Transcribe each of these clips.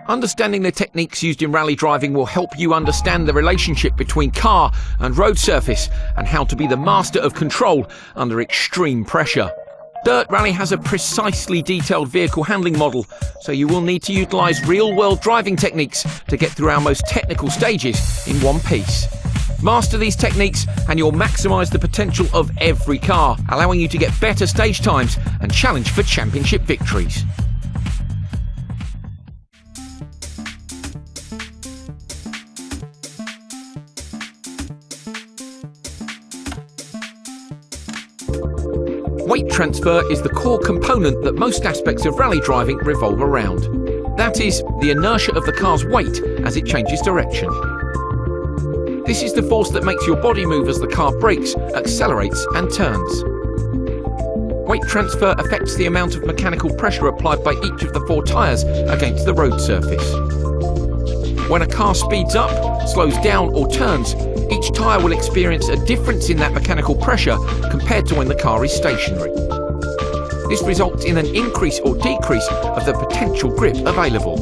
Understanding the techniques used in rally driving will help you understand the relationship between car and road surface and how to be the master of control under extreme pressure. Dirt Rally has a precisely detailed vehicle handling model, so you will need to utilise real-world driving techniques to get through our most technical stages in one piece. Master these techniques and you'll maximise the potential of every car, allowing you to get better stage times and challenge for championship victories. Weight transfer is the core component that most aspects of rally driving revolve around. That is, the inertia of the car's weight as it changes direction. This is the force that makes your body move as the car brakes, accelerates and turns. Weight transfer affects the amount of mechanical pressure applied by each of the 4 tyres against the road surface. When a car speeds up, slows down or turns, each tyre will experience a difference in that mechanical pressure compared to when the car is stationary. This results in an increase or decrease of the potential grip available.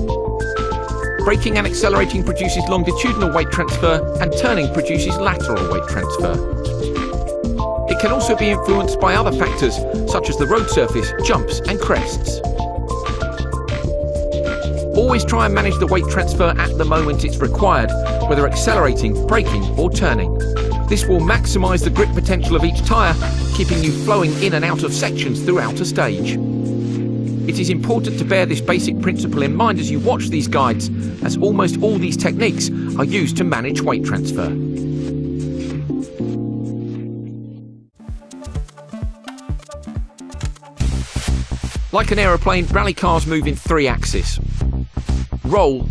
Braking and accelerating produces longitudinal weight transfer and turning produces lateral weight transfer. It can also be influenced by other factors such as the road surface, jumps and crests. Always try and manage the weight transfer at the moment it's required, whether accelerating, braking or turning. This will maximise the grip potential of each tyre, keeping you flowing in and out of sections throughout a stage. It is important to bear this basic principle in mind as you watch these guides, as almost all these techniques are used to manage weight transfer. Like an aeroplane, rally cars move in 3 axes: roll,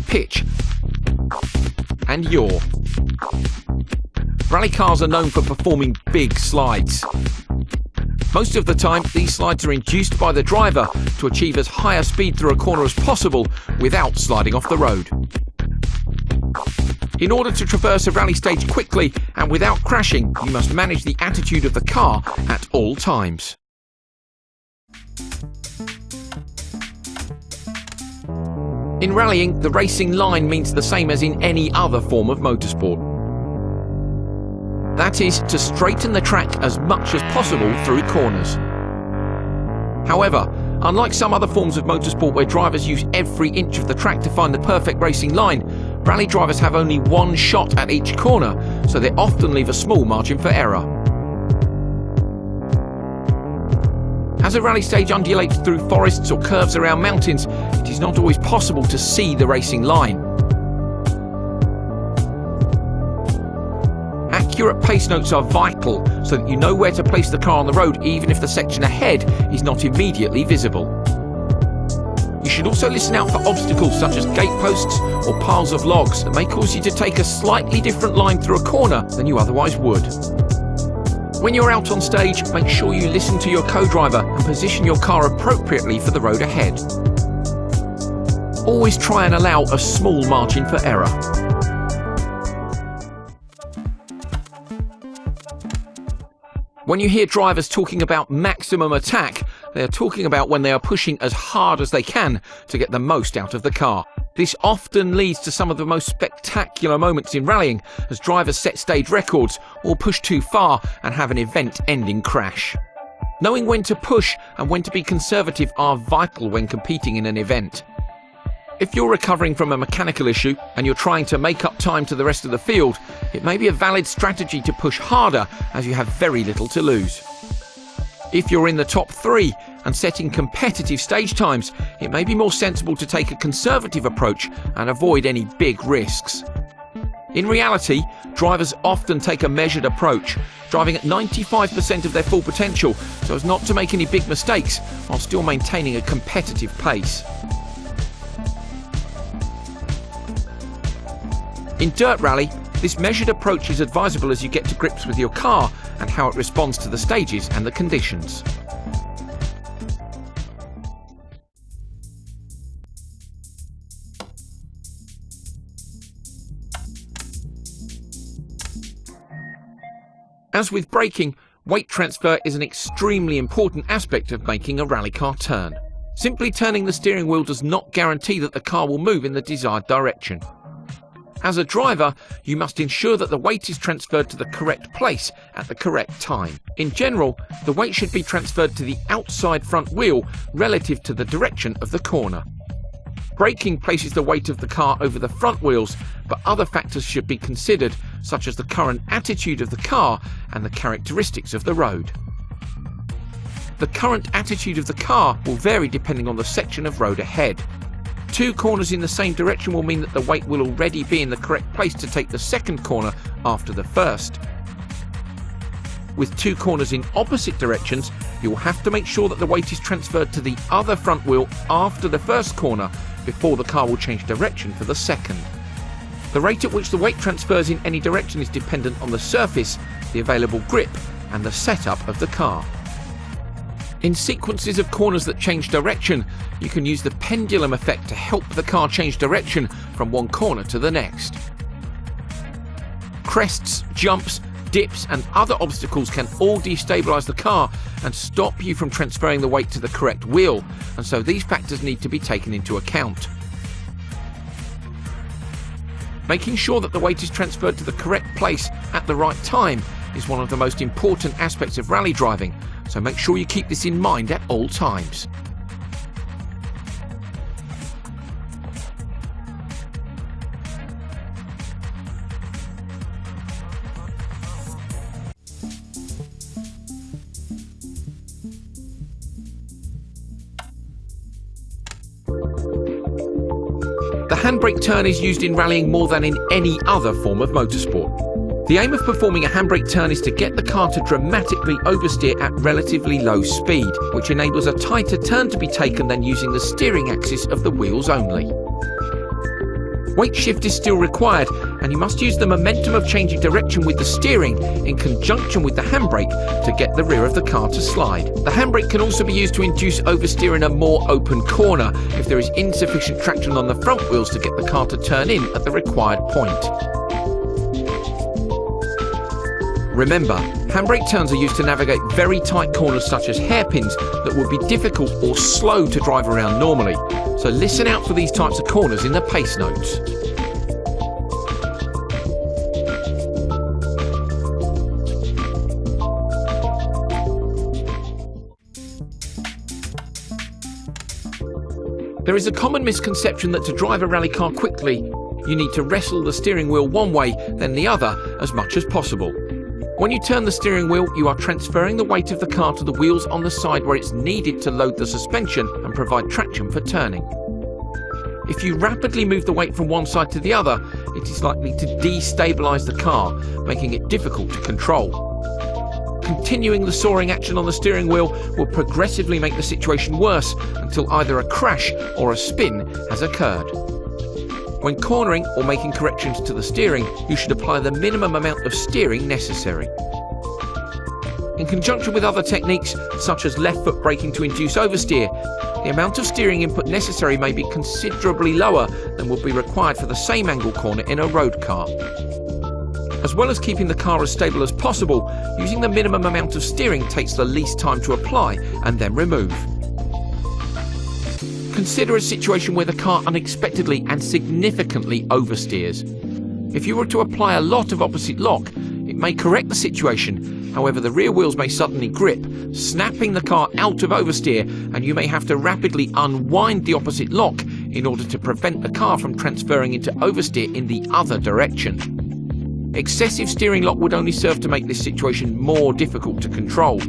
pitch and yaw. Rally cars are known for performing big slides. Most of the time, these slides are induced by the driver to achieve as high a speed through a corner as possible without sliding off the road. In order to traverse a rally stage quickly and without crashing, you must manage the attitude of the car at all times. In rallying, the racing line means the same as in any other form of motorsport. That is, to straighten the track as much as possible through corners. However, unlike some other forms of motorsport where drivers use every inch of the track to find the perfect racing line, rally drivers have only one shot at each corner, so they often leave a small margin for error. As a rally stage undulates through forests or curves around mountains, it is not always possible to see the racing line. Accurate pace notes are vital so that you know where to place the car on the road even if the section ahead is not immediately visible. You should also listen out for obstacles such as gateposts or piles of logs that may cause you to take a slightly different line through a corner than you otherwise would. When you're out on stage, make sure you listen to your co-driver and position your car appropriately for the road ahead. Always try and allow a small margin for error. When you hear drivers talking about maximum attack, they are talking about when they are pushing as hard as they can to get the most out of the car. This often leads to some of the most spectacular moments in rallying as drivers set stage records or push too far and have an event-ending crash. Knowing when to push and when to be conservative are vital when competing in an event. If you're recovering from a mechanical issue and you're trying to make up time to the rest of the field, it may be a valid strategy to push harder as you have very little to lose. If you're in the top 3 and setting competitive stage times, it may be more sensible to take a conservative approach and avoid any big risks. In reality, drivers often take a measured approach, driving at 95% of their full potential so as not to make any big mistakes while still maintaining a competitive pace. In dirt rally, this measured approach is advisable as you get to grips with your car and how it responds to the stages and the conditions. As with braking, weight transfer is an extremely important aspect of making a rally car turn. Simply turning the steering wheel does not guarantee that the car will move in the desired direction. As a driver, you must ensure that the weight is transferred to the correct place at the correct time. In general, the weight should be transferred to the outside front wheel relative to the direction of the corner. Braking places the weight of the car over the front wheels, but other factors should be considered, such as the current attitude of the car and the characteristics of the road. The current attitude of the car will vary depending on the section of road ahead. 2 corners in the same direction will mean that the weight will already be in the correct place to take the second corner after the first. With 2 corners in opposite directions, you will have to make sure that the weight is transferred to the other front wheel after the first corner before the car will change direction for the second. The rate at which the weight transfers in any direction is dependent on the surface, the available grip, and the setup of the car. In sequences of corners that change direction, you can use the pendulum effect to help the car change direction from one corner to the next. Crests, jumps, dips and other obstacles can all destabilize the car and stop you from transferring the weight to the correct wheel, and so these factors need to be taken into account. Making sure that the weight is transferred to the correct place at the right time is one of the most important aspects of rally driving, so make sure you keep this in mind at all times. The handbrake turn is used in rallying more than in any other form of motorsport. The aim of performing a handbrake turn is to get the car to dramatically oversteer at relatively low speed, which enables a tighter turn to be taken than using the steering axis of the wheels only. Weight shift is still required, and you must use the momentum of changing direction with the steering in conjunction with the handbrake to get the rear of the car to slide. The handbrake can also be used to induce oversteer in a more open corner if there is insufficient traction on the front wheels to get the car to turn in at the required point. Remember, handbrake turns are used to navigate very tight corners such as hairpins that would be difficult or slow to drive around normally, so listen out for these types of corners in the pace notes. There is a common misconception that to drive a rally car quickly, you need to wrestle the steering wheel one way, then the other as much as possible. When you turn the steering wheel, you are transferring the weight of the car to the wheels on the side where it's needed to load the suspension and provide traction for turning. If you rapidly move the weight from one side to the other, it is likely to destabilize the car, making it difficult to control. Continuing the soaring action on the steering wheel will progressively make the situation worse until either a crash or a spin has occurred. When cornering or making corrections to the steering, you should apply the minimum amount of steering necessary. In conjunction with other techniques, such as left foot braking to induce oversteer, the amount of steering input necessary may be considerably lower than would be required for the same angle corner in a road car. As well as keeping the car as stable as possible, using the minimum amount of steering takes the least time to apply and then remove. Consider a situation where the car unexpectedly and significantly oversteers. If you were to apply a lot of opposite lock, it may correct the situation. However, the rear wheels may suddenly grip, snapping the car out of oversteer, and you may have to rapidly unwind the opposite lock in order to prevent the car from transferring into oversteer in the other direction. Excessive steering lock would only serve to make this situation more difficult to control.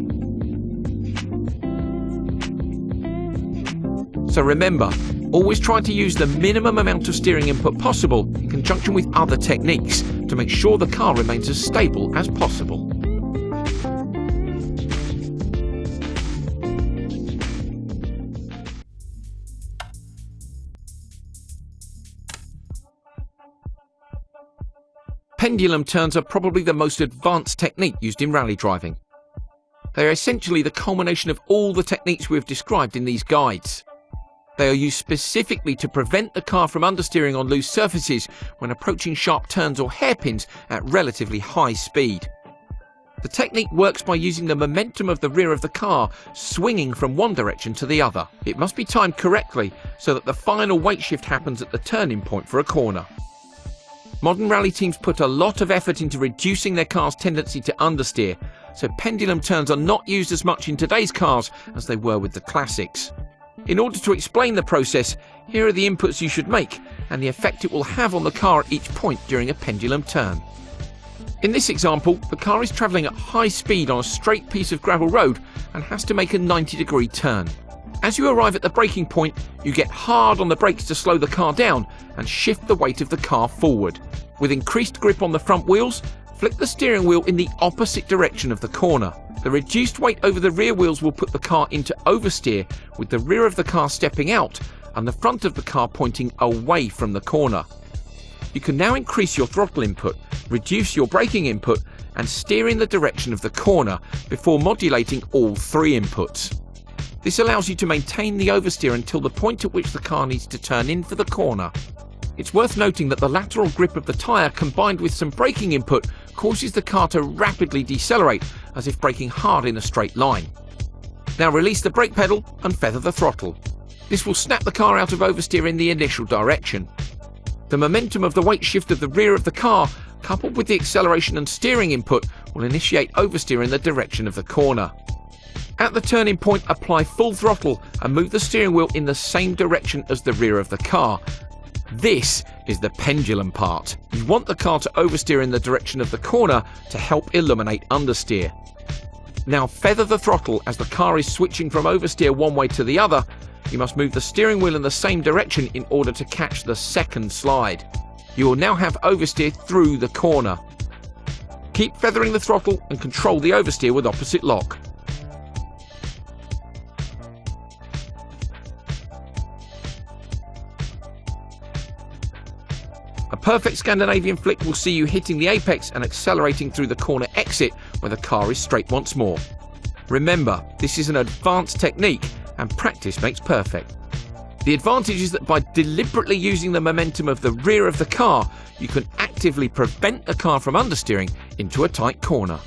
So remember, always try to use the minimum amount of steering input possible in conjunction with other techniques to make sure the car remains as stable as possible. Pendulum turns are probably the most advanced technique used in rally driving. They are essentially the culmination of all the techniques we have described in these guides. They are used specifically to prevent the car from understeering on loose surfaces when approaching sharp turns or hairpins at relatively high speed. The technique works by using the momentum of the rear of the car swinging from one direction to the other. It must be timed correctly so that the final weight shift happens at the turning point for a corner. Modern rally teams put a lot of effort into reducing their car's tendency to understeer, so pendulum turns are not used as much in today's cars as they were with the classics. In order to explain the process, here are the inputs you should make and the effect it will have on the car at each point during a pendulum turn. In this example, the car is travelling at high speed on a straight piece of gravel road and has to make a 90-degree turn. As you arrive at the braking point, you get hard on the brakes to slow the car down and shift the weight of the car forward. With increased grip on the front wheels, flick the steering wheel in the opposite direction of the corner. The reduced weight over the rear wheels will put the car into oversteer, with the rear of the car stepping out and the front of the car pointing away from the corner. You can now increase your throttle input, reduce your braking input and steer in the direction of the corner before modulating all three inputs. This allows you to maintain the oversteer until the point at which the car needs to turn in for the corner. It's worth noting that the lateral grip of the tyre combined with some braking input causes the car to rapidly decelerate as if braking hard in a straight line. Now release the brake pedal and feather the throttle. This will snap the car out of oversteer in the initial direction. The momentum of the weight shift of the rear of the car, coupled with the acceleration and steering input, will initiate oversteer in the direction of the corner. At the turning point, apply full throttle and move the steering wheel in the same direction as the rear of the car. This is the pendulum part. You want the car to oversteer in the direction of the corner to help eliminate understeer. Now feather the throttle as the car is switching from oversteer one way to the other. You must move the steering wheel in the same direction in order to catch the second slide. You will now have oversteer through the corner. Keep feathering the throttle and control the oversteer with opposite lock. A perfect Scandinavian flick will see you hitting the apex and accelerating through the corner exit where the car is straight once more. Remember, this is an advanced technique and practice makes perfect. The advantage is that by deliberately using the momentum of the rear of the car, you can actively prevent the car from understeering into a tight corner.